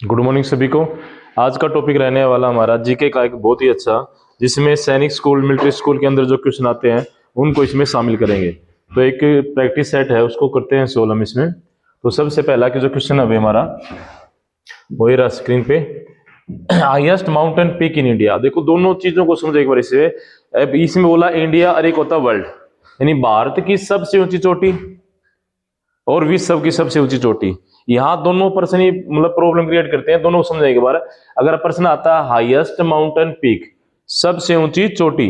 Good morning सभी को। आज का टॉपिक रहने वाला हमारा जीके का एक बहुत ही अच्छा, जिसमें सैनिक स्कूल, मिलिट्री स्कूल के अंदर जो क्वेश्चन आते हैं उनको इसमें शामिल करेंगे। तो एक प्रैक्टिस सेट है, उसको करते हैं सोल्व हम इसमें। तो सबसे पहला कि जो क्वेश्चन है हमारा वो ही रहा स्क्रीन पे। Highest mountain peak in India. देखो दोनों चीजों को समझो एक बार इसे। अब इसमें बोला इंडिया और एक होता वर्ल्ड, यानी भारत की सबसे ऊंची चोटी और विश्व की सबसे ऊंची चोटी। यहाँ दोनों प्रश्न ही मतलब प्रॉब्लम क्रिएट करते हैं, दोनों समझाएंगे एक बार। अगर प्रश्न आता है हाईएस्ट माउंटेन पीक, सबसे ऊंची चोटी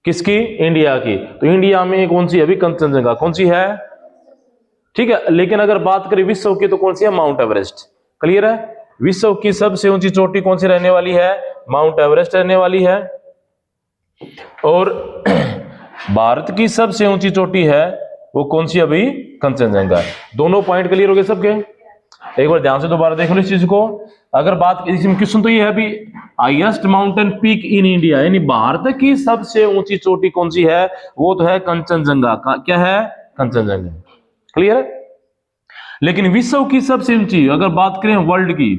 किसकी? इंडिया की। तो इंडिया में कौन सी? अभी कंचनजंगा कौन सी है, ठीक है। लेकिन अगर बात करें विश्व की तो कौन सी है? Mount Everest. क्लियर है? विश्व की सबसे ऊंची चोटी कौन सी रहने वाली है? माउंट एवरेस्ट रहने वाली है। और भारत की सबसे ऊंची चोटी है वो कौन सी? अभी कंचनजंगा है। दोनों पॉइंट क्लियर हो गए सबके? एक बार ध्यान से दोबारा देख लो इस चीज को। अगर बात इसमें क्वेश्चन तो ये है अभी, highest mountain peak in India, यानी भारत की सबसे ऊंची चोटी कौन सी है? वो तो है कंचनजंगा। क्या है? कंचनजंगा। क्लियर है? लेकिन विश्व की सबसे ऊंची अगर बात करें वर्ल्ड की,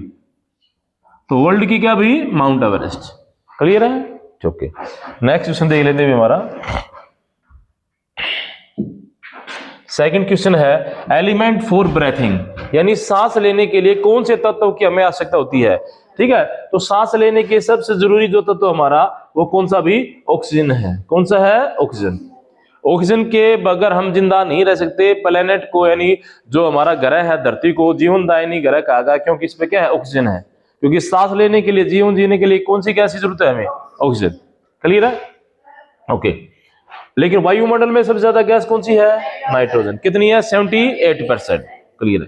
तो वर्ल्ड की क्या भी? Mount Everest. क्लियर है? ओके, नेक्स्ट क्वेश्चन देख लेते हैं हमारा। सेकंड क्वेश्चन है एलिमेंट फॉर ब्रेथिंग, यानी सांस लेने के लिए कौन से तत्व की हमें आवश्यकता होती है? ठीक है, तो सांस लेने के सबसे जरूरी जो तत्व हमारा वो कौन सा भी? ऑक्सीजन है। कौन सा है? ऑक्सीजन। ऑक्सीजन के बगैर हम जिंदा नहीं रह सकते। प्लेनेट को, यानी जो हमारा ग्रह है धरती को, जीवनदायिनी ग्रह कहा गया, क्योंकि इसमें क्या है? ऑक्सीजन है। क्योंकि सांस लेने के लिए, जीवन जीने के लिए कौन सी गैस की जरूरत है हमें? ऑक्सीजन। क्लियर है? ओके। लेकिन वायुमंडल में सबसे ज्यादा गैस कौन सी है? नाइट्रोजन। कितनी है? 78%। क्लियर है?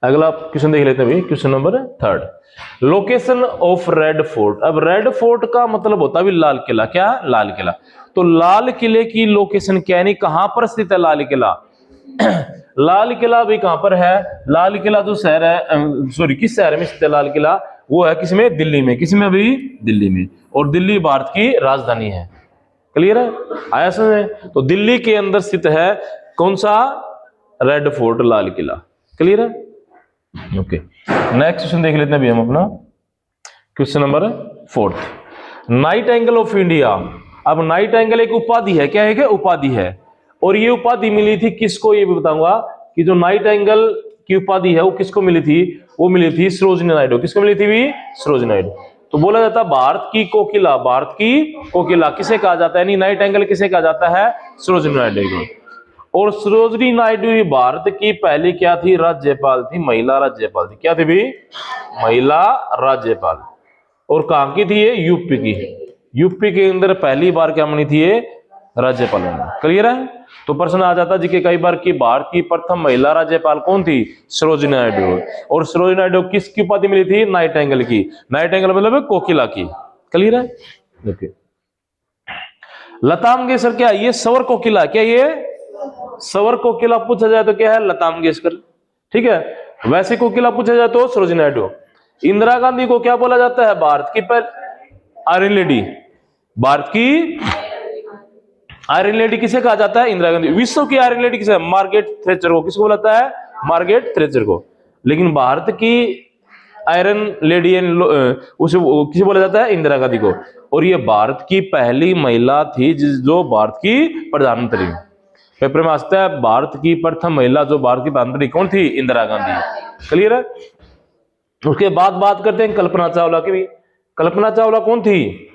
अगला क्वेश्चन देख लेते हैं भाई, question number 3। Location of red fort. अब रेड फोर्ट का मतलब होता है लाल किला। क्या? लाल किला। तो लाल किले की लोकेशन क्या, यानी कहां पर स्थित है लाल किला? लाल किला भी कहां पर है? लाल किला जो शहर है, सॉरी किस शहर में स्थित है लाल किला? वो है किसमें? दिल्ली में। किसमें अभी? दिल्ली में। और दिल्ली भारत की राजधानी है। क्लियर है? आया समझ में? तो दिल्ली के अंदर स्थित है कौन सा? Red fort, Lal Qila. Clear है? ओके, नेक्स्ट क्वेश्चन देख लेते हैं अभी हम अपना, question number 4। Night angle of India. अब नाइट एंगल एक उपाधि है। क्या है? क्या उपाधि है? और ये उपाधि मिली थी किसको? ये भी बताऊंगा कि जो नाइट एंगल की उपाधि है वो किसको मिली थी? वो मिली थी सरोजिनी नायडू। किसको मिली थी भी? सरोजिनी नायडू। तो बोला जाता है भारत की कोकिला। भारत की कोकिला किसे कहा जाता है, यानी नाइट एंगल किसे कहा जाता है? सरोजिनी नायडू को। और सरोजिनी नायडू ही भारत की पहली क्या थी? राज्यपाल थी, महिला राज्यपाल थी। क्या थी भी? महिला राज्यपाल। और कहां की थी ये? यूपी की। यूपी के अंदर पहली बार क्या बनी थी ये? राज्यपाल बनी। क्लियर है? तो प्रश्न आ जाता जी के कई बार कि भारत की प्रथम महिला राज्यपाल कौन थी? सरोजिनी नायडू। और सरोजिनी नायडू किसकी उपाधि मिली थी? नाइट एंगल की। नाइट एंगल मतलब कोकिला की। क्लियर है? देखिए, लता मंगेशकर क्या? ये स्वर कोकिला। क्या ये? स्वर कोकिला पूछा जाए तो क्या है? लता मंगेशकर। ठीक है? वैसे कोकिला पूछा जाए तो सरोजिनी नायडू। इंदिरा गांधी को क्या बोला जाता है? भारत की आयरन लेडी। भारत की आयरन लेडी किसे कहा जाता है? इंदिरा गांधी। विश्व की आयरन लेडी किसे? मार्gaरेट थैचर को। किसको बोला जाता है? मार्gaरेट थैचर को। लेकिन भारत की आयरन लेडी उसे किसे बोला जाता है? इंदिरा गांधी को। और ये भारत की पहली महिला थी जो भारत की प्रधानमंत्री। पेपर में आता है भारत की प्रथम महिला जो भारत की प्रधानमंत्री कौन थी? इंदिरा गांधी। क्लियर है? उसके बाद बात करते हैं कल्पना चावला की भी। कल्पना चावला कौन थी?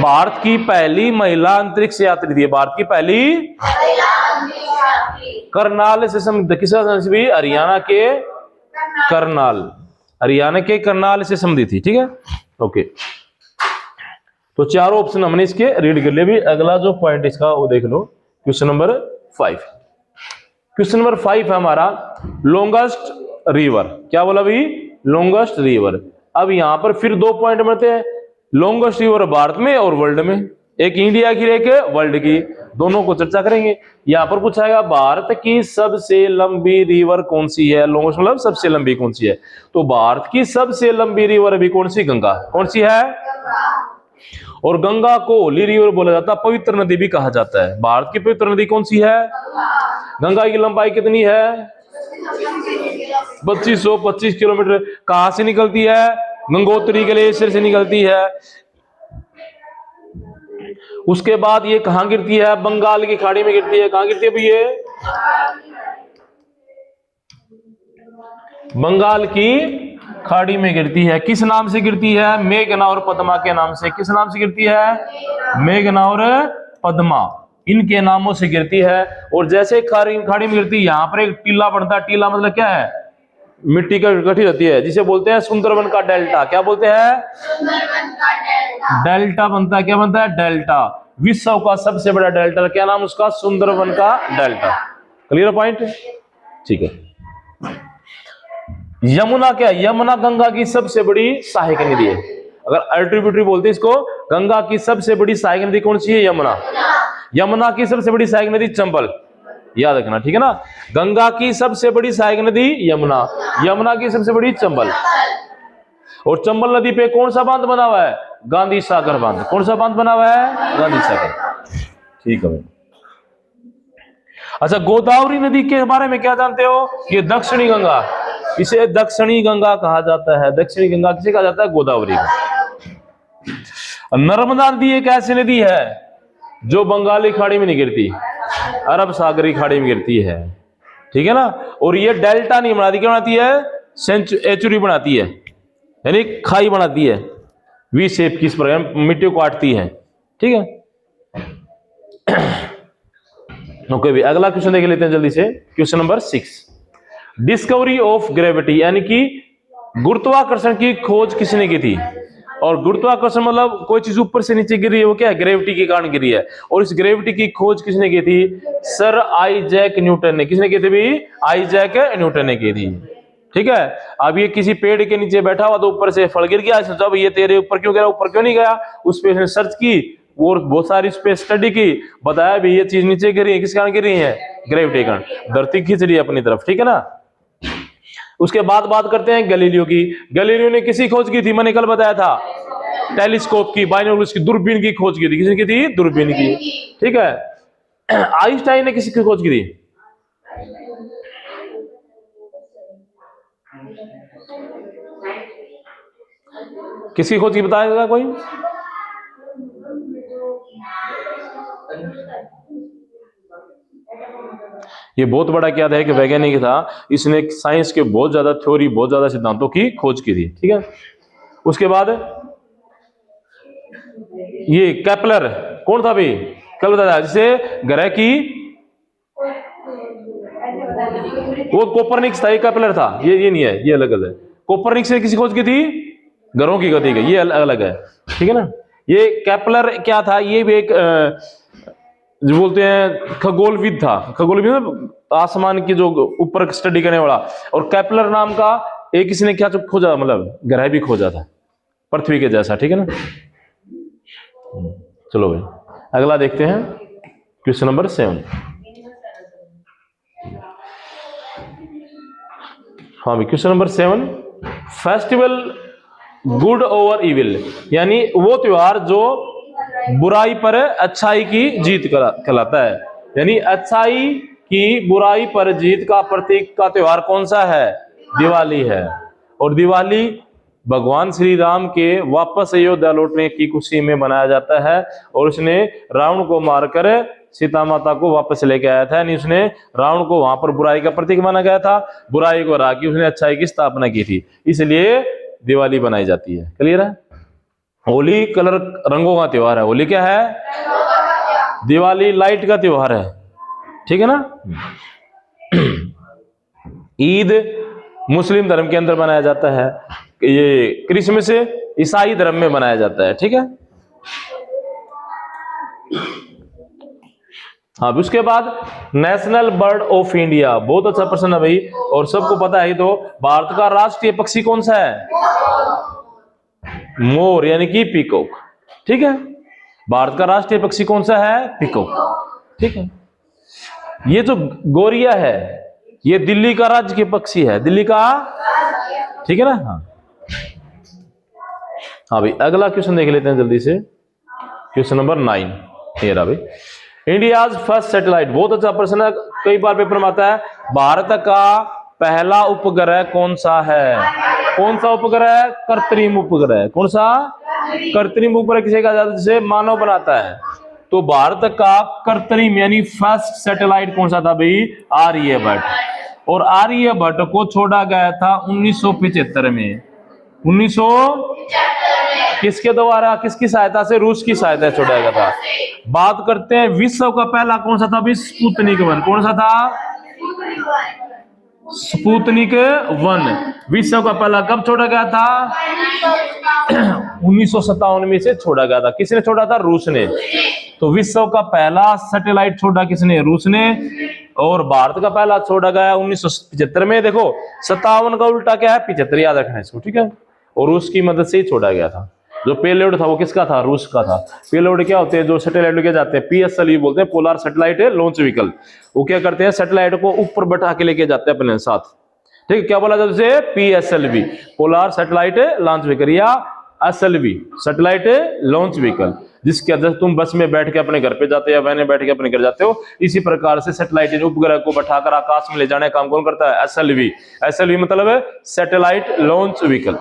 भारत की पहली महिला अंतरिक्ष यात्री थी। भारत की पहली करनाल से भी, हरियाणा के करनाल, हरियाणा के करनाल से संबंधित थी। ठीक है? ओके, तो चारों ऑप्शन हमने इसके रीड कर लिए। भी अगला जो पॉइंट इसका वो देख लो, क्वेश्चन नंबर 5। क्वेश्चन नंबर 5 है हमारा लॉन्गेस्ट रिवर। क्या बोला भी? Longest river. अब यहां पर फिर 2 पॉइंट बनते हैं, लॉन्गेस्ट रिवर भारत में और वर्ल्ड में। एक इंडिया की, एक वर्ल्ड की, दोनों को चर्चा करेंगे। यहां पर पूछाएगा भारत की सबसे लंबी रिवर कौन सी है? लॉन्गेस्ट मतलब सबसे लंबी कौन सी है? तो भारत की सबसे लंबी रिवर अभी कौन सी? गंगा। कौन सी है? और गंगा को होली रिवर बोला जाता है, पवित्र नदी भी कहा जाता है। भारत की पवित्र नदी कौन सी है? गंगा की लंबाई कितनी है? 2525 किलोमीटर। कहां से निकलती है? गंगोत्री ग्लेशियर से निकलती है। उसके बाद ये कहां गिरती है? बंगाल की खाड़ी में गिरती है। कहां गिरती है भैया? बंगाल की खाड़ी में गिरती है। किस नाम से गिरती है? मेघना और पद्मा के नाम से। किस नाम से गिरती है? मेघना और पद्मा, इनके नामों से गिरती है। और जैसे खाड़ी में गिरती है, यहां पर एक टीला बनता है। टीला मतलब क्या है? मिट्टी का गठी रहती है, जिसे बोलते हैं सुंदरवन का डेल्टा। क्या बोलते हैं? डेल्टा बनता है। क्या बनता है? डेल्टा। विश्व का सबसे बड़ा डेल्टा, क्या नाम उसका? सुंदरवन का डेल्टा। Clear point? ठीक है। यमुना क्या है? यमुना गंगा की सबसे बड़ी सहायक नदी है। अगर अल्ट्रीब्यूटरी बोलते हैं इसको, गंगा की सबसे बड़ी सहायक नदी कौन सी है? यमुना। यमुना की सबसे बड़ी सहायक नदी चंबल, याद रखना, ठीक है ना। गंगा की सबसे बड़ी सहायक नदी यमुना, यमुना की सबसे बड़ी चंबल। और चंबल नदी पे कौन सा बांध बना हुआ है? गांधी सागर बांध। कौन सा बांध बना हुआ है? गांधी सागर। ठीक है भाई। अच्छा, गोदावरी नदी के बारे में क्या जानते हो? ये दक्षिणी गंगा, इसे दक्षिणी गंगा कहा जाता है। दक्षिणी गंगा किसे कहा जाता है? गोदावरी को। नर्मदा नदी एक ऐसी नदी है जो बंगाली खाड़ी में नहीं गिरती, अरब सागरी खाड़ी में गिरती है, ठीक है ना। और ये डेल्टा नहीं बनाती। क्या बनाती है? एचुरी बनाती है, यानी खाई बनाती है, वी शेप की, इस प्रकार मिट्टी को काटती है, ठीक है। ओके भी, अगला क्वेश्चन देख लेते हैं जल्दी से। Question number 6, discovery of gravity, यानी कि गुरुत्वाकर्षण की खोज किसने की थी? और गुरुत्वाकर्षण मतलब कोई चीज ऊपर से नीचे गिरी है, वो क्या है? ग्रेविटी के कारण गिरी है। और इस ग्रेविटी की खोज किसने की थी? सर आइजैक न्यूटन ने। किसने की थी भी? आइजैक न्यूटन ने की थी, ठीक है। अब ये किसी पेड़ के नीचे बैठा हुआ, तो ऊपर से फल गिर गया, सोचा भाई ये तेरे ऊपर क्यों गिरा, ऊपर क्यों नहीं गया? उस पे सर्च की और बहुत सारी इस पे स्टडी की, बताया भी ये चीज नीचे गिरी है, किस कारण गिरी है? ग्रेविटी कारण। धरती खींच रही है अपनी तरफ, ठीक है ना। उसके बाद बात करते हैं गैलीलियो की। गैलीलियो ने किसी खोज की थी? मैंने कल बताया था, टेलीस्कोप की, बाइनोकुलर्स की, दूरबीन की खोज की थी। किसने की थी? दूरबीन की, ठीक है। आइंस्टाइन ने किसी की खोज की थी? किसकी खोज की बताएगा कोई? ये बहुत बड़ा क्या था कि वैज्ञानिक था, इसने साइंस के बहुत ज्यादा थ्योरी, बहुत ज्यादा सिद्धांतों की खोज की थी, ठीक है। उसके बाद ये केपलर कौन था भाई? कल बताया, जिसे ग्रह की, वो कोपरनिक्स था, ये केपलर था, ये नहीं है, ये अलग अलग है। कोपरनिक्स ने किसी खोज की थी? ग्रहों की गति का, ये अलग है, ठीक है ना। ये केपलर क्या था? ये भी एक जो बोलते हैं खगोलविद था। खगोलविद आसमान की जो ऊपर स्टडी करने वाला। और केपलर नाम का एक किसी ने क्या खोजा, मतलब ग्रह भी खोजा था पृथ्वी के जैसा, ठीक है ना। चलो भाई, अगला देखते हैं, क्वेश्चन नंबर 7। हाँ भाई, question number 7, festival good over evil, यानी वो त्योहार जो बुराई पर अच्छाई की जीत कहलाता है। यानी अच्छाई की बुराई पर जीत का प्रतीक का त्योहार कौन सा है? दिवाली है। और दिवाली भगवान श्री राम के वापस अयोध्या लौटने की खुशी में मनाया जाता है। और उसने रावण को मारकर सीता माता को वापस लेके आया था, यानी उसने रावण को वहां पर बुराई का प्रतीक माना गया था, बुराई को हरा के उसने अच्छाई की स्थापना की थी, इसलिए दिवाली बनाई जाती है। क्लियर है? होली कलर, रंगों का त्योहार है। होली क्या है? दिवाली लाइट का त्योहार है, ठीक है ना। ईद मुस्लिम धर्म के अंदर मनाया जाता है, ये क्रिसमस ईसाई धर्म में मनाया जाता है, ठीक है। हाँ, उसके बाद नेशनल बर्ड ऑफ इंडिया, बहुत अच्छा प्रश्न है भाई, और सबको पता है। तो भारत का राष्ट्रीय पक्षी कौन सा है? मोर, यानी कि पीकॉक, ठीक है। भारत का राष्ट्रीय पक्षी कौन सा है? पीकॉक, ठीक है। ये जो गोरिया है, ये दिल्ली का राज्य के पक्षी है, दिल्ली का, ठीक है ना। हाँ भाई, अगला क्वेश्चन देख लेते हैं जल्दी से, क्वेश्चन नंबर 9। ये रहा भाई, इंडियाज फर्स्ट सैटेलाइट, बहुत अच्छा प्रश्न है, कई बार पेपर में आता है। भारत का पहला उपग्रह कौन सा है? कौन सा उपग्रह? कृत्रिम उपग्रह। कौन सा? कृत्रिम उपग्रह किसे कहा जाता है? जिसे मानव बनाता है। तो भारत का कृत्रिम यानी फर्स्ट सैटेलाइट कौन सा था भाई? आर्यभट्ट। और आर्यभट्ट को छोड़ा गया था 1975 में। 1900 किसके द्वारा, किसकी सहायता से? रूस की सहायता से छोड़ा गया था। बात करते हैं विश्व का पहला कौन सा था भाई? स्पुतनिक 1। कौन सा था? स्पुतनिक 1 विश्व का पहला कब छोड़ा गया था? 1957 में से छोड़ा गया था। किसने छोड़ा था? रूस ने। तो विश्व का पहला सैटेलाइट छोड़ा किसने? रूस ने। और भारत का पहला छोड़ा गया 1975 में। देखो 57 का उल्टा क्या है? 75, याद रखना इसको, ठीक है। और रूस की मदद से ही छोड़ा गया था। जो पेलोड था वो किसका था? रूस का था। पेलोड क्या होते हैं? जो सैटेलाइट लेके जाते हैं, PSLV बोलते हैं, पोलर सैटेलाइट लॉन्च व्हीकल। वो क्या करते हैं? सैटेलाइट को ऊपर बैठा के लेके जाते हैं अपने साथ, ठीक है। क्या बोला जाता है? PSLV, polar satellite launch vehicle, या SLV, सैटेलाइट लॉन्च व्हीकल, जिसके अंदर तुम बस में बैठ के अपने घर पे जाते हो या वैन में बैठ के अपने घर जाते हो। इसी प्रकार से सैटेलाइट उपग्रह को बैठाकर आकाश में ले जाने का काम कौन करता है? SLV। SLV मतलब सैटेलाइट लॉन्च व्हीकल।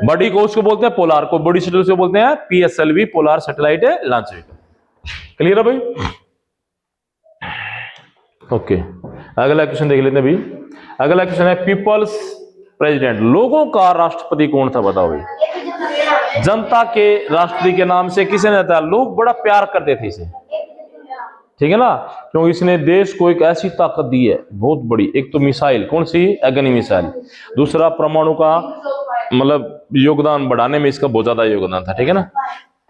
बड़ी को उसको बोलते हैं पोलर, को बड़ी सैटेलाइट से बोलते हैं PSLV, polar satellite launch vehicle. Clear है भाई? ओके, अगला क्वेश्चन देख लेते हैं भाई। अगला क्वेश्चन है पीपल्स प्रेसिडेंट, लोगों का राष्ट्रपति कौन था? बताओ भाई। जनता के राष्ट्रपति के नाम से किसे ने था? लोग बड़ा प्यार करते थे इसे, ठीक है ना, क्योंकि इसने देश को एक ऐसी ताकत दी है बहुत बड़ी। एक तो मिसाइल, कौन सी? अग्नि मिसाइल। दूसरा परमाणु का मतलब योगदान बढ़ाने में इसका बहुत ज्यादा योगदान था, ठीक है ना,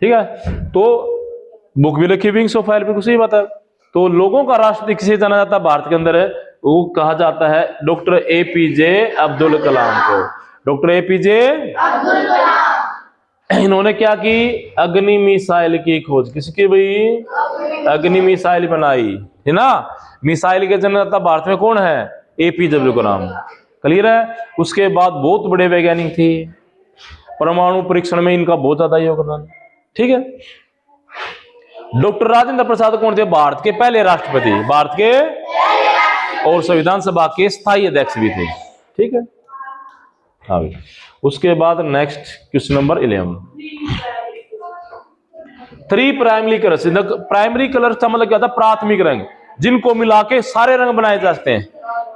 ठीक है। तो बुक भी लिखी विंग्स ऑफ फायर, बिल्कुल सही बात है। तो लोगों का राष्ट्रपति किसे जाना जाता है भारत के अंदर? वो कहा जाता है डॉक्टर APJ अब्दुल कलाम को। Doctor APJ Abdul Kalam. इन्होंने क्या की? अग्नि मिसाइल की खोज। किसकी भाई? अग्नि मिसाइल बनाई, है ना। मिसाइल के जन्मदाता भारत में कौन है? APJ अब्दुल कलाम। क्लियर है? उसके बाद बहुत बड़े वैज्ञानिक थे, परमाणु परीक्षण में इनका बहुत ज्यादा योगदान, ठीक है। डॉक्टर राजेंद्र प्रसाद कौन थे? भारत के पहले राष्ट्रपति, भारत के, और संविधान सभा के स्थायी अध्यक्ष भी थे, ठीक है। हाँ, उसके बाद next question number 11। 3 primary colours. Primary colours का मतलब क्या था? प्राथमिक रंग, जिनको मिला के सारे रंग बनाए जा सकते हैं।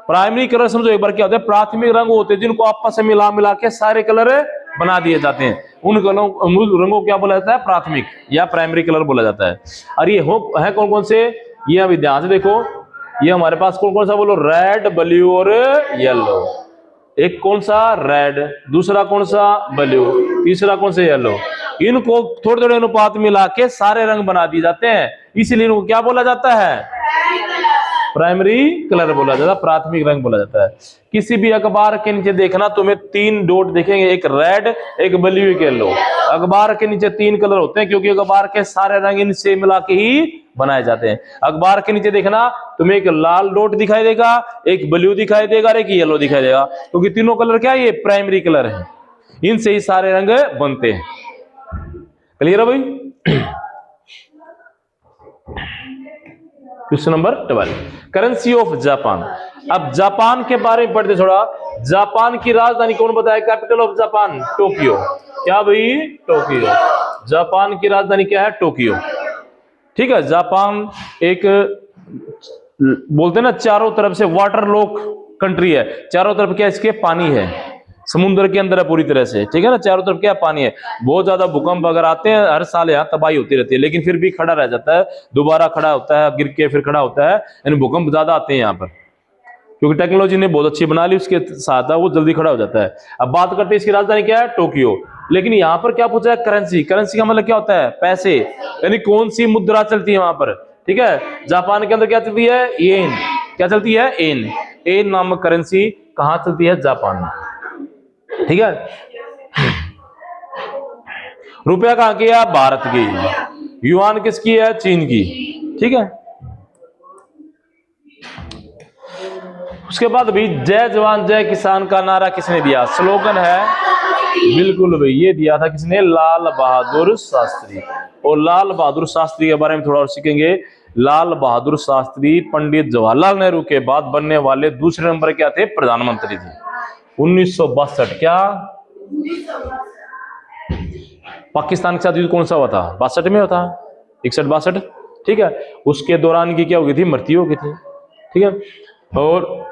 प्राइमरी कलर समझो एक बार क्या होता है? प्राथमिक रंग होते हैं जिनको आपस में मिला के सारे कलर बना दिए जाते हैं। उन रंगों क्या बोला जाता है? प्राथमिक या प्राइमरी कलर बोला जाता है। और ये है कौन कौन से? ये अभी ध्यान से देखो, ये हमारे पास कौन कौन सा बोलो? रेड, ब्लू और येलो। एक कौन सा? रेड, दूसरा कौन सा? ब्लू, तीसरा कौन सा? येलो। इनको थोड़े थोड़े अनुपात मिला के सारे रंग बना दिए जाते हैं, इसलिए इनको क्या बोला जाता है? प्राइमरी कलर बोला जाता है, प्राथमिक रंग बोला जाता है। किसी भी अखबार के नीचे देखना तुम्हें 3 डॉट दिखेंगे, एक रेड, एक ब्लू, एक येलो। अखबार के नीचे 3 कलर होते हैं क्योंकि अखबार के सारे रंग इनसे मिला के ही बनाए जाते हैं। अखबार के नीचे देखना तुम्हें एक लाल डॉट दिखाई देगा, एक ब्लू दिखाई देगा और एक येलो दिखाई देगा, क्योंकि तीनों कलर क्या है? ये प्राइमरी कलर है, इनसे ही सारे रंग बनते हैं। क्लियर है भाई? Question number 12, currency of Japan. अब जापान के बारे में पढ़ते थोड़ा। जापान की राजधानी कौन बताया? Capital of Japan Tokyo. क्या भाई? टोक्यो। जापान की राजधानी क्या है? टोक्यो, ठीक है। जापान एक बोलते हैं ना चारों तरफ से वाटर लॉक कंट्री है। चारों तरफ क्या इसके? पानी है, समुद्र के अंदर है पूरी तरह से, ठीक है ना। चारों तरफ क्या? पानी है। बहुत ज्यादा भूकंप अगर आते हैं हर साल यहाँ तबाही होती रहती है, लेकिन फिर भी खड़ा रह जाता है, दोबारा खड़ा होता है, गिर के फिर खड़ा होता है। यानी भूकंप ज्यादा आते हैं यहाँ पर, क्योंकि टेक्नोलॉजी ने बहुत अच्छी बना ली, उसके साथ वो जल्दी खड़ा हो जाता है। अब बात करते हैं इसकी राजधानी क्या है? टोक्यो। लेकिन यहाँ पर क्या पूछा है? करेंसी। करेंसी का मतलब क्या होता है? पैसे, यानी कौन सी मुद्रा चलती है वहां पर, ठीक है। जापान के अंदर क्या चलती है? येन। क्या चलती है? येन। येन नामक करेंसी कहां चलती है? जापान में, ठीक है। रुपया कहां की है? भारत की। युआन किसकी है? चीन की, ठीक है। उसके बाद भी जय जवान जय किसान का नारा किसने दिया? स्लोगन है, बिल्कुल भाई, ये दिया था किसने? लाल बहादुर शास्त्री। और लाल बहादुर शास्त्री के बारे में थोड़ा और सीखेंगे। लाल बहादुर शास्त्री पंडित जवाहरलाल नेहरू के बाद बनने वाले दूसरे नंबर क्या थे? प्रधानमंत्री थे। 1962 क्या? पाकिस्तान के साथ युद्ध कौन सा हुआ था? 62 में होता, 61-62, ठीक है। उसके दौरान की क्या हो गई थी? मृत्यु हो गई थी, ठीक है। और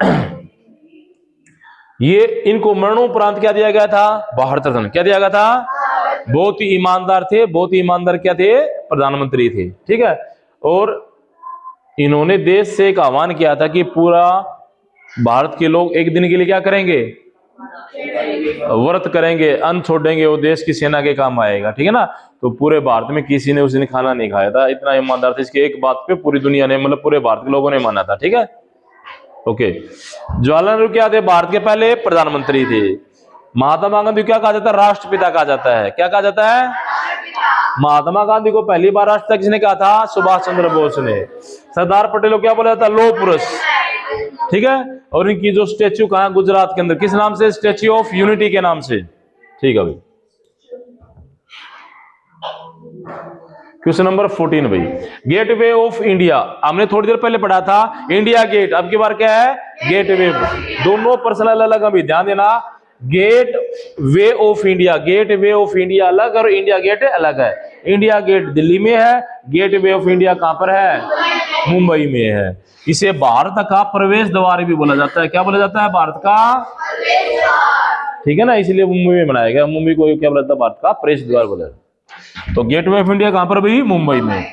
ये इनको मरणोपरांत क्या दिया गया था? भारत रत्न। क्या दिया गया था? बहुत ही ईमानदार थे, बहुत ही ईमानदार क्या थे? प्रधानमंत्री थे, ठीक है। और इन्होंने देश से एक आह्वान किया था कि पूरा भारत के लोग एक दिन के लिए क्या करेंगे? व्रत करेंगे, अन्न छोड़ेंगे, वो देश की सेना के काम आएगा, ठीक है ना। तो पूरे भारत में किसी ने उस दिन खाना नहीं खाया था, इतना ईमानदार थे। इसकी एक बात पे पूरी दुनिया ने, मतलब पूरे भारत के लोगों ने माना था, ठीक है। ओके, जवाहरलाल नेहरू क्या थे? भारत के पहले प्रधानमंत्री थे। महात्मा गांधी क्या कहा जाता है? राष्ट्रपिता कहा जाता है। क्या कहा जाता है? महात्मा गांधी को पहली बार राष्ट्रपिता किसने कहा था? सुभाष चंद्र बोस ने। सरदार पटेल को क्या बोला जाता है? लौह पुरुष, ठीक है। और इनकी जो स्टेच्यू कहां है? गुजरात के अंदर। किस नाम से? स्टेच्यू ऑफ यूनिटी के नाम से, ठीक है भाई। क्वेश्चन नंबर 14 भाई, गेटवे ऑफ इंडिया। हमने थोड़ी देर पहले पढ़ा था इंडिया गेट, अब की बार क्या है? गेटवे। दोनों पर्सन अलग अलग, अभी ध्यान देना। Gateway of India, gateway of India अलग और इंडिया गेट अलग है। इंडिया गेट दिल्ली में है, गेट वे ऑफ इंडिया कहां पर है? मुंबई में है। इसे भारत का प्रवेश द्वार भी बोला जाता है। क्या बोला जाता है? भारत का, ठीक है ना, इसलिए मुंबई में बनाया गया। मुंबई को क्या बोला जाता है? भारत का प्रवेश द्वार बोला जाता है। तो गेट वे ऑफ इंडिया कहां पर भाई? मुंबई में।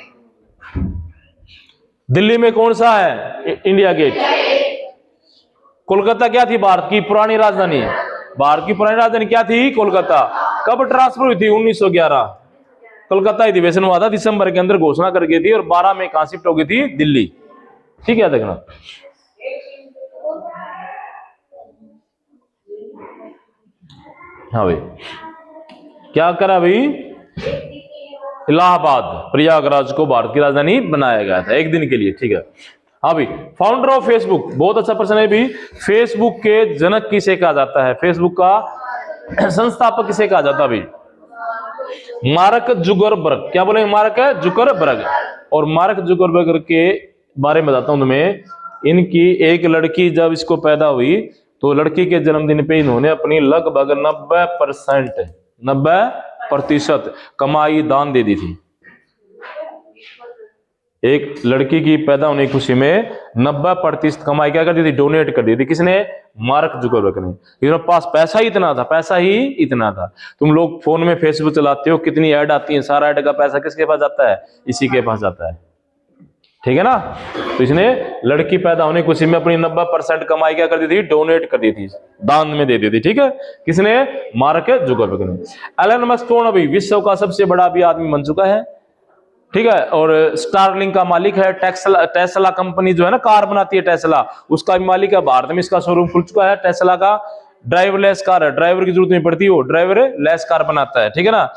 दिल्ली में कौन सा है? India gate. कोलकाता क्या थी? भारत की पुरानी राजधानी। भारत की पुरानी राजधानी क्या थी? कोलकाता। कब ट्रांसफर हुई थी? 1911। कोलकाता अधिवेशन हुआ था दिसंबर के अंदर, घोषणा कर गई थी, और 12 में कहां शिफ्ट हो गई थी? दिल्ली, ठीक है। देखना हाँ भाई, क्या करा भाई? इलाहाबाद, प्रयागराज को भारत की राजधानी बनाया गया था एक दिन के लिए, ठीक है। हाँ भाई, फाउंडर ऑफ फेसबुक, बहुत अच्छा प्रश्न है भी। फेसबुक के जनक किसे कहा जाता है? फेसबुक का संस्थापक किसे कहा जाता है भाई? Mark Zuckerberg. क्या बोलेंगे? Mark Zuckerberg. और मार्क जुकरबर्ग के बारे में बताता हूं तुम्हें। इनकी एक लड़की जब इसको पैदा हुई तो लड़की के जन्मदिन पे इन्होंने अपनी लगभग 90% कमाई दान दे दी थी। एक लड़की की पैदा होने की खुशी में 90% कमाई क्या कर दी थी? डोनेट कर दी थी। किसने? मार्क जुकरबर्ग ने। इनके पास पैसा ही इतना था, पैसा ही इतना था। तुम लोग फोन में फेसबुक चलाते हो, कितनी ऐड आती है, सारा ऐड का पैसा किसके पास जाता है? इसी के पास जाता है, ठीक है ना। तो इसने लड़की पैदा होने की खुशी में अपनी 90% कमाई क्या कर दी थी? डोनेट कर दी थी, दान में दे दी थी, ठीक है। किसने? मार्क जुकरबर्ग ने। एलन मस्क कौन अभी विश्व का सबसे बड़ा भी आदमी बन चुका है, ठीक है। और स्टारलिंक का मालिक है। टेस्ला कंपनी जो है ना, कार बनाती है टेस्ला, उसका भी मालिक है। भारत में इसका शोरूम खुल चुका है। टेस्ला का ड्राइवरलेस कार है, ड्राइवर की जरूरत नहीं पड़ती, वो ड्राइवर लेस कार बनाता है, ठीक है ना।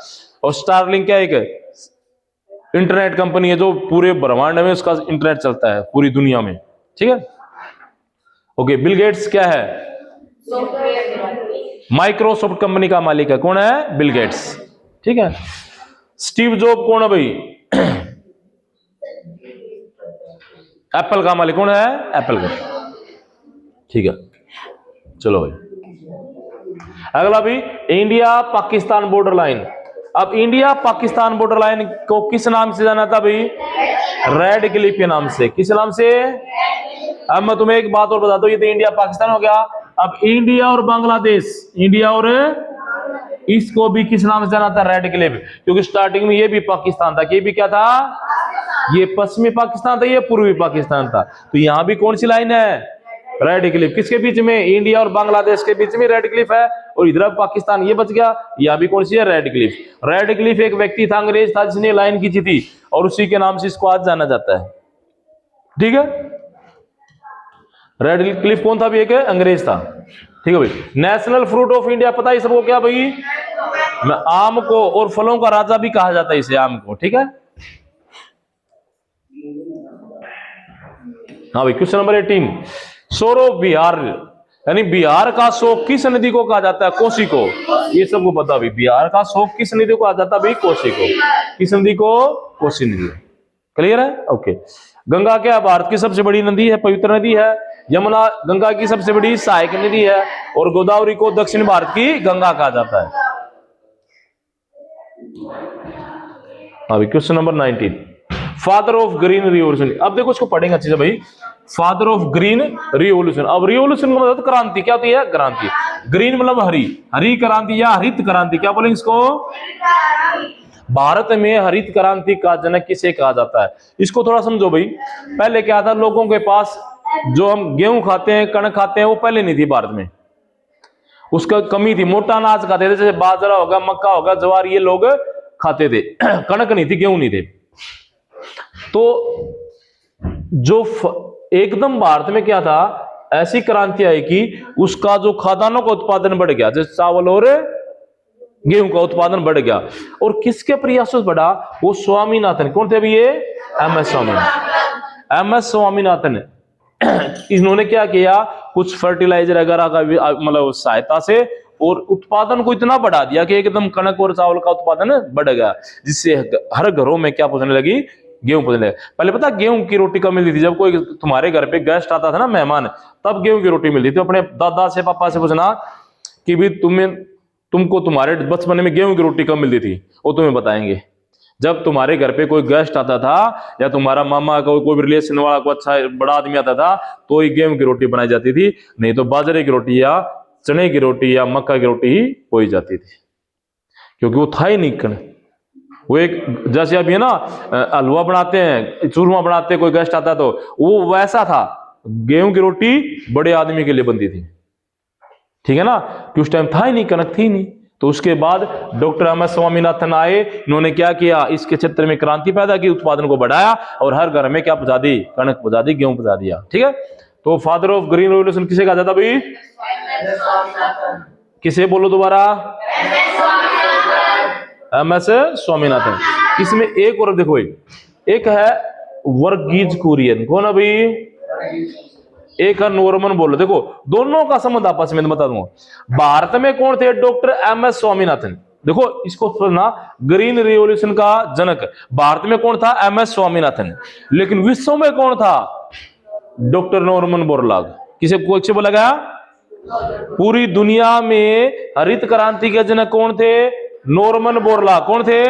और स्टारलिंक क्या एक इंटरनेट कंपनी है जो पूरे ब्रह्मांड में उसका इंटरनेट चलता है पूरी दुनिया में, ठीक है। ओके, बिल गेट्स क्या है? माइक्रोसॉफ्ट कंपनी का मालिक है। कौन है? बिल गेट्स, ठीक है। स्टीव जॉब कौन है भाई? एप्पल का मालिक कौन है? एप्पल का, ठीक है। चलो भाई, अगला भी इंडिया पाकिस्तान बॉर्डर लाइन। अब इंडिया पाकिस्तान बॉर्डर लाइन को किस नाम से जाना था भाई? रेड क्लिफ के नाम से। किस नाम से? अब मैं तुम्हें एक बात और बताता हूं, ये तो इंडिया पाकिस्तान हो गया। अब इंडिया और बांग्लादेश, इंडिया और इसको भी किस नाम से जाना था? Red Cliff. क्योंकि स्टार्टिंग में ये भी पाकिस्तान था, ये भी क्या था? ये पश्चिमी पाकिस्तान था, ये पूर्वी पाकिस्तान था। तो यहां भी कौन सी लाइन है? Red Cliff. किसके बीच में? इंडिया और बांग्लादेश के बीच में रेड क्लिफ है। और इधर पाकिस्तान ये बच गया, यहां भी कौन सी है? Red Cliff. रेड क्लिफ एक व्यक्ति था, अंग्रेज था, जिसने लाइन खींची थी, और उसी के नाम से इसको आज जाना जाता है, ठीक है। रेड क्लिफ कौन था? भी एक अंग्रेज था, ठीक है भाई। नेशनल फ्रूट ऑफ इंडिया पता है सबको क्या भाई? आम को, और फलों का राजा भी कहा जाता है इसे, आम को, ठीक है। हाँ भाई, क्वेश्चन नंबर 18, सोरो बिहार, यानी बिहार का शोक किस नदी को कहा जाता है? कोसी को। ये सबको पता भाई, बिहार का शोक किस नदी को कहा जाता है भाई? कोसी को। किस नदी को? कोसी नदी। क्लियर है? ओके। गंगा क्या भारत की सबसे बड़ी नदी है, पवित्र नदी है। यमुना गंगा की सबसे बड़ी सहायक नदी है। और गोदावरी को दक्षिण भारत की गंगा कहा जाता है। अभी question number 19, father of green revolution. अब देखो इसको पढ़ेंगे अच्छे से भाई, फादर ऑफ ग्रीन रिवॉल्यूशन। अब रिवॉल्यूशन का मतलब क्रांति, क्या होती है? क्रांति। ग्रीन मतलब हरी, हरी क्रांति या हरित क्रांति, क्या बोलेंगे इसको? भारत में हरित क्रांति का जनक किसे कहा जाता है? इसको थोड़ा समझो भाई। पहले क्या था, लोगों के पास जो हम गेहूं खाते हैं, कणक खाते हैं, वो पहले नहीं थी भारत में, उसका कमी थी। मोटा अनाज खाते थे, जैसे बाजरा होगा, मक्का होगा, ज्वार, ये लोग खाते थे। कणक नहीं थी, गेहूं नहीं थे। तो जो एकदम भारत में क्या था, ऐसी क्रांति आई कि उसका जो खाद्यान्नों का उत्पादन बढ़ गया, जैसे चावल और गेहूं का उत्पादन बढ़ गया। और किसके प्रयास से बढ़ा? वो स्वामीनाथन। कौन थे अभी ये? M S Swaminathan. M S Swaminathan इन्होंने क्या किया, कुछ फर्टिलाइजर वगैरह का मतलब सहायता से, और उत्पादन को इतना बढ़ा दिया कि एकदम कणक और चावल का उत्पादन बढ़ गया, जिससे हर घरों में क्या पहुंचने लगी? गेहूं पहुंचने लगे। पहले पता गेहूं की रोटी कब मिलती थी? जब कोई तुम्हारे घर पे गेस्ट आता था ना, मेहमान, तब गेहूं की रोटी मिलती थी। अपने दादा से, पापा से पूछना कि भी तुमको तुम्हारे बचपन में गेहूं की रोटी कब मिलती थी, वो तुम्हें बताएंगे। जब तुम्हारे घर पे कोई गेस्ट आता था, या तुम्हारा मामा का कोई रिलेशन वाला कोई अच्छा बड़ा आदमी आता था, तो ही गेहूं की रोटी बनाई जाती थी, नहीं तो बाजरे की रोटी या चने की रोटी या मक्का की रोटी ही बोई जाती थी, क्योंकि वो था ही नहीं कण। वो एक जैसे अभी है ना, हलवा बनाते हैं, चूरमा बनाते हैं, कोई गेस्ट आता तो वो वैसा था। गेहूं की रोटी बड़े आदमी के लिए बनती थी, ठीक है ना, कि उस टाइम था ही नहीं, कनक थी नहीं। तो उसके बाद डॉक्टर एम एस स्वामीनाथन आए, इन्होंने क्या किया, इसके क्षेत्र में क्रांति पैदा की, उत्पादन को बढ़ाया, और हर घर में क्या पहुंचा दी? कनक पहुंचा दी, गेहूं पहुंचा दिया। ठीक है, तो फादर ऑफ ग्रीन रेवोल्यूशन किसे कहा जाता भाई? किसे बोलो दोबारा? M S Swaminathan. इसमें एक और देखो, एक है वर्गीज कुरियन। कौन है भाई? एक है नॉर्मन बोलो। देखो दोनों का संबंध आपस में बता दूंगा। भारत में कौन थे? Doctor M S Swaminathan. देखो इसको सुनना, ग्रीन रिवॉल्यूशन का जनक भारत में कौन था? M S Swaminathan. लेकिन विश्व में कौन था? Doctor Norman Borlaug. किसे बोला गया? पूरी दुनिया में हरित क्रांति के जनक कौन थे? Norman Borlaug. कौन थे?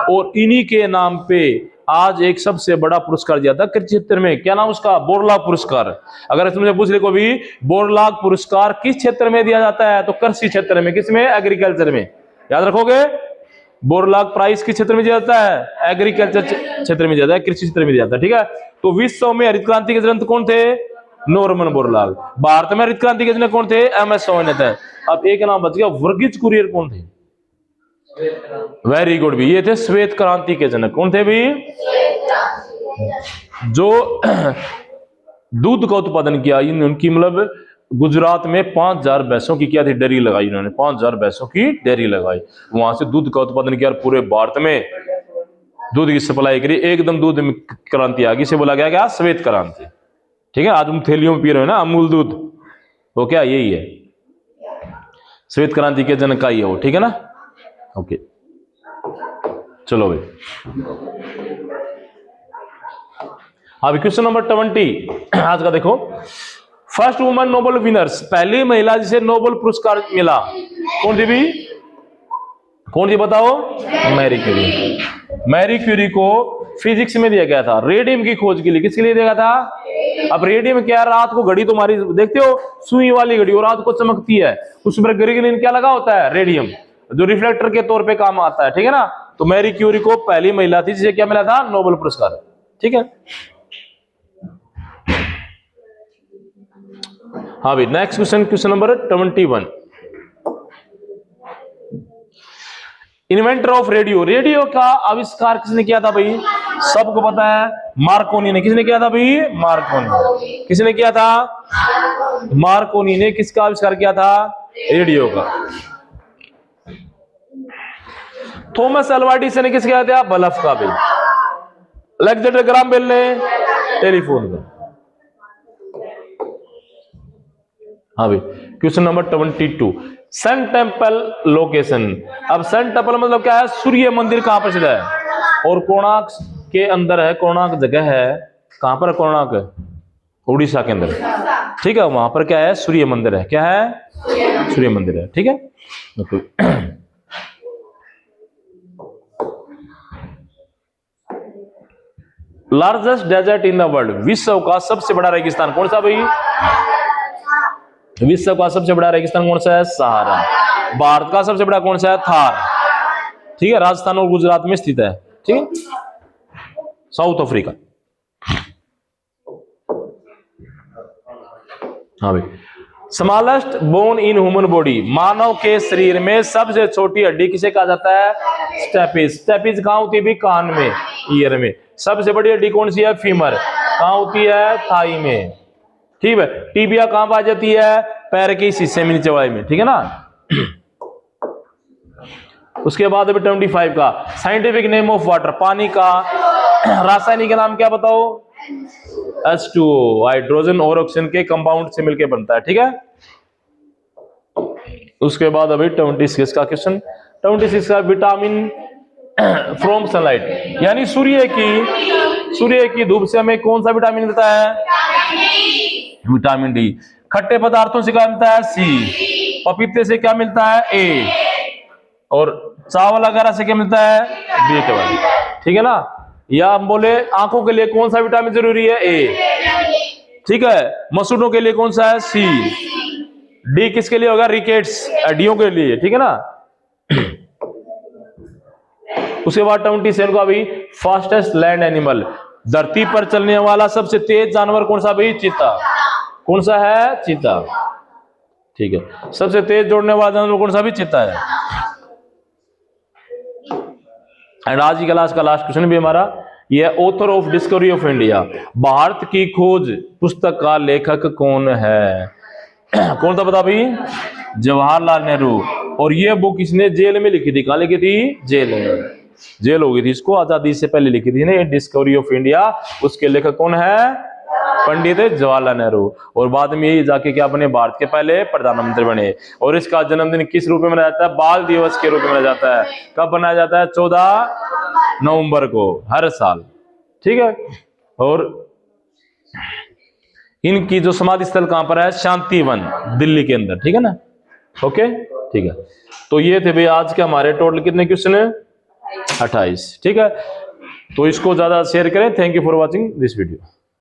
और इन्हीं के नाम पे आज एक सबसे बड़ा पुरस्कार दिया था कृषि क्षेत्र में। क्या नाम उसका? बोरलाग पुरस्कार। अगर तुमसे पूछ ले को भी बोरलाग पुरस्कार किस क्षेत्र में दिया जाता है, तो कृषि क्षेत्र में। किसमें? एग्रीकल्चर में। याद रखोगे, बोरलाग प्राइज किस क्षेत्र में दिया जाता है? एग्रीकल्चर क्षेत्र में दिया जाता है, कृषि क्षेत्र में दिया जाता है। ठीक है, तो विश्व में हरित क्रांति के जनक कौन थे? Norman Borlaug. भारत में हरित क्रांति के जनक कौन थे? M S Swaminathan. अब एक नाम बच गया, वर्गीज कुरियन कौन थे? वेरी गुड भी, ये थे श्वेत क्रांति के जनक। कौन थे भी? जो दूध का उत्पादन किया, उनकी मतलब गुजरात में 5000 भैंसों की क्या थी? डेयरी लगाई इन्होंने, 5000 भैंसों की डेयरी लगाई, वहां से दूध का उत्पादन किया, पूरे भारत में दूध की सप्लाई करी, एकदम दूध में क्रांति आ गई। इसे बोला गया क्या? श्वेत क्रांति। ठीक है, आज हम थैलियों में पी रहे हो ना अमूल दूध, वो क्या यही है, श्वेत क्रांति के जनक का ही है वो। ठीक है ना, ओके चलो भाई। अब क्वेश्चन नंबर 20 आज का देखो, फर्स्ट वुमन नोबेल विनर्स, पहली महिला जिसे नोबेल पुरस्कार मिला, कौन थी भी? कौन थी बताओ? Marie Curie. मैरी क्यूरी को फिजिक्स में दिया गया था रेडियम की खोज के लिए। किसके लिए दिया गया था? अब रेडियम क्या, रात को घड़ी तुम्हारी देखते हो, सुई वाली घड़ी, और रात को चमकती है, उसमें ग्रीन क्या लगा होता है? रेडियम, जो रिफ्लेक्टर के तौर पे काम आता है। ठीक है ना, तो मैरी क्यूरी को पहली महिला थी जिसे क्या मिला था? नोबेल पुरस्कार। ठीक है, हाँ भाई next question, question number 21। Inventor of radio, radio का आविष्कार किसने किया था भाई? सबको पता है, मार्कोनी ने। किसने किया था भाई? मार्कोनी। किसने किया था? मार्कोनी ने किसका आविष्कार किया था? रेडियो का। थॉमस अल्वा एडिसन ने किसका किया था? बल्ब का भाई। अलेक्जेंडर ग्राहम बेल ने टेलीफोन का। हाँ भाई, question number 22, sun temple location. अब सन टेम्पल मतलब क्या है? सूर्य मंदिर कहां पर स्थित है? और कोणार्क के अंदर है, कोणार्क जगह है, कहां पर? कोणार्क, उड़ीसा के अंदर, ठीक है। वहां पर क्या है? सूर्य मंदिर है। क्या है? सूर्य मंदिर है, ठीक है। Largest desert in the world, विश्व का सबसे बड़ा रेगिस्तान कौन सा भाई? विश्व का सबसे बड़ा रेगिस्तान कौन सा है? सहारा। भारत का सबसे बड़ा कौन सा है? थार, ठीक है। राजस्थान और गुजरात में स्थित है, ठीक है। साउथ अफ्रीका, हाँ भाई। Smallest bone in human body, मानव के शरीर में सबसे छोटी हड्डी किसे कहा जाता है? स्टेपिस। स्टेपिस कहां होती है भी? कान में, ईयर में। सबसे बड़ी हड्डी कौन सी है? फीमर, कहां होती है? थाई में, ठीक है। टीबिया कहां पाई जाती है? पैर के हिस्से में, नीचे वाले में, ठीक है ना। उसके बाद अभी 25 का साइंटिफिक नेम ऑफ वाटर, पानी का रासायनिक नाम क्या बताओ? H2O, हाइड्रोजन और ऑक्सीजन के कंपाउंड से मिलकर बनता है, ठीक है। उसके बाद अभी 26 का क्वेश्चन, 26 का विटामिन फ्रॉम सनलाइट, यानी सूर्य की धूप से हमें कौन सा विटामिन मिलता है? Vitamin D. खट्टे पदार्थों से क्या मिलता है? सी। पपीते से क्या मिलता है? ए। और चावल वगैरह से क्या मिलता है? बी12, ठीक है ना। या हम बोले आंखों के लिए कौन सा विटामिन जरूरी है? ए, ठीक है। मसूड़ों के लिए कौन सा है? सी। डी किसके लिए होगा? रिकेट्स, हड्डियों के लिए, ठीक है ना। उसके बाद 27 का भी फास्टेस्ट लैंड एनिमल, धरती पर चलने वाला सबसे तेज जानवर कौन सा भाई? चीता। कौन सा है? चीता, ठीक है। सबसे तेज दौड़ने वाला जानवर कौन सा भी? चीता है। एंड आज की क्लास का लास्ट क्वेश्चन भी हमारा ये, author of discovery of India, Bharat की खोज पुस्तक का लेखक कौन है? कौन था बता भाई? जवाहरलाल नेहरू। और ये बुक इसने जेल में लिखी थी। कहां लिखी थी? जेल में, जेल हो गई थी इसको, आजादी से पहले लिखी थी ना डिस्कवरी ऑफ इंडिया। उसके लेखक कौन है? पंडित जवाहरलाल नेहरू। और बाद में ये जाके क्या बने? भारत के पहले प्रधानमंत्री बने। और इसका जन्मदिन किस रूप में मनाया जाता है? बाल दिवस के रूप में मनाया जाता है। कब मनाया जाता है? 14 नवंबर को हर साल, ठीक है। और इनकी जो समाधि स्थल कहां पर है? शांतिवन, दिल्ली के अंदर, ठीक है ना। ओके, ठीक है। तो ये थे भाई आज के हमारे टोटल कितने क्वेश्चन है? 28, ठीक है। तो इसको ज्यादा शेयर करें। Thank you for watching this video.